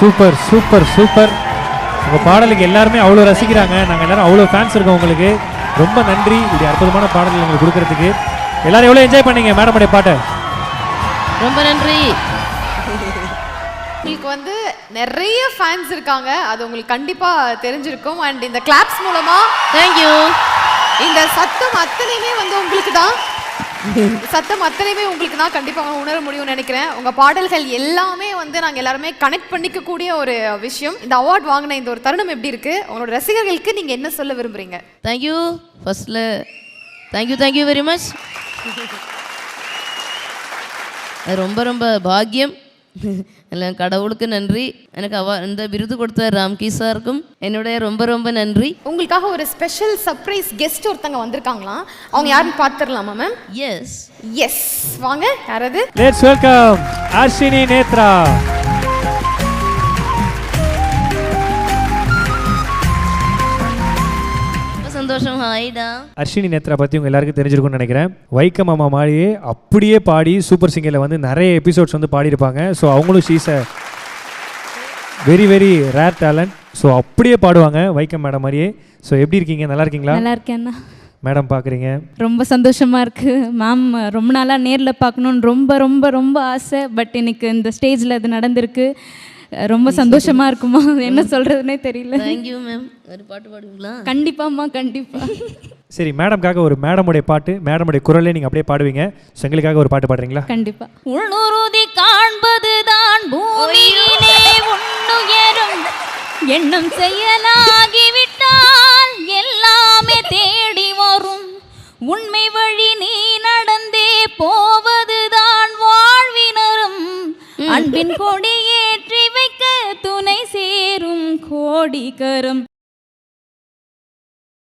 Super super super. உங்கள் பாடலுக்கு எல்லாருமே அவ்வளோ ரசிக்கிறாங்க. நாங்கள் எல்லாரும் அவ்வளோ ஃபேன்ஸ் இருக்கோம் உங்களுக்கு. ரொம்ப நன்றி இப்படி அற்புதமான பாடல்கள் எங்களுக்கு கொடுக்கறதுக்கு. எல்லாரும் எவ்வளோ என்ஜாய் பண்ணீங்க மேடமுடைய பாட்டை? ரொம்ப நன்றி. உங்களுக்கு வந்து நிறைய ஃபேன்ஸ் இருக்காங்க, அது உங்களுக்கு கண்டிப்பாக தெரிஞ்சிருக்கும். அண்ட் இந்த கிளாப்ஸ் மூலமாக தேங்க்யூ. இந்த சத்தம் அத்தனையுமே வந்து உங்களுக்கு தான், சத்தம் அத்தனையுமே உங்களுக்கு தான் கண்டிப்பாக உணர முடியும்னு நினைக்கிறேன். உங்கள் பாடல்கள் எல்லாமே வந்து நாங்கள் எல்லாருமே கனெக்ட் பண்ணிக்கக்கூடிய ஒரு விஷயம். இந்த அவார்ட் வாங்கின இந்த ஒரு தருணம் எப்படி இருக்கு? உங்களோட ரசிகர்களுக்கு நீங்கள் என்ன சொல்ல விரும்புறீங்க? தேங்க்யூ. ஃபர்ஸ்ட்ல தேங்க்யூ வெரி மச். அது ரொம்ப ரொம்ப பாக்கியம். எல்லாம் கடவுளுக்கு நன்றி. எனக்கு இந்த விருது கொடுத்த ராம்கி சாருக்கும் என்னுடைய ரொம்ப ரொம்ப நன்றி. உங்களுக்காக ஒரு ஸ்பெஷல் சர்ப்ரைஸ் கெஸ்ட் ஒருத்தங்க வந்திருக்காங்களாம். அவங்க யாருன்னு பார்த்துடலாமா மேம்? எஸ் எஸ், வாங்க. யாரது? Let's welcome Arshini Nethra. சந்தோஷம். ஹாய்டா. அர்ஷினி நேத்ரா பற்றி உங்கள் எல்லாருக்கும் தெரிஞ்சிருக்கும்னு நினைக்கிறேன். வைக்கம் அம்மா மாதிரியே அப்படியே பாடி சூப்பர் சிங்கரில் வந்து நிறைய எபிசோட்ஸ் வந்து பாடியிருப்பாங்க. ஸோ அவங்களும் she's a very very rare talent. So அப்படியே பாடுவாங்க வைக்கம் மேடம் மாதிரியே. ஸோ எப்படி இருக்கீங்க? நல்லா இருக்கீங்களா? நல்லா இருக்கேண்ணா. மேடம் பார்க்குறீங்க? ரொம்ப சந்தோஷமாக இருக்குது மேம். ரொம்ப நாளாக நேரில் பார்க்கணுன்னு ரொம்ப ரொம்ப ரொம்ப ஆசை. பட் எனக்கு இந்த ஸ்டேஜில் அது நடந்திருக்கு. ரொம்ப சந்தோஷமாக இருக்குமா, என்ன சொல்கிறதுனே தெரியல. Thank you ma'am. ஒரு பாட்டு பாடுவீங்களா? கண்டிப்பாம்மா, கண்டிப்பாக. சரி, மேடம்காக ஒரு மேடமுடைய பாட்டு, மேடமுடைய குரலே நீங்கள் அப்படியே பாடுவீங்க. ஸோ எங்களுக்காக ஒரு பாட்டு பாடுறீங்களா? கண்டிப்பாக. உள்ளுறுதி காண்பது தான் பூமியிலே உன்னுயரும் எண்ணம் செயலாகிவிட்டால் எல்லாமே தேடி வரும். உண்மை வழி நீ நடந்தே போவதுதான் வாழ்வினரும். அன்பின் கொடி ஏற்றி வைக்க துணை சேரும் கோடிகரம்.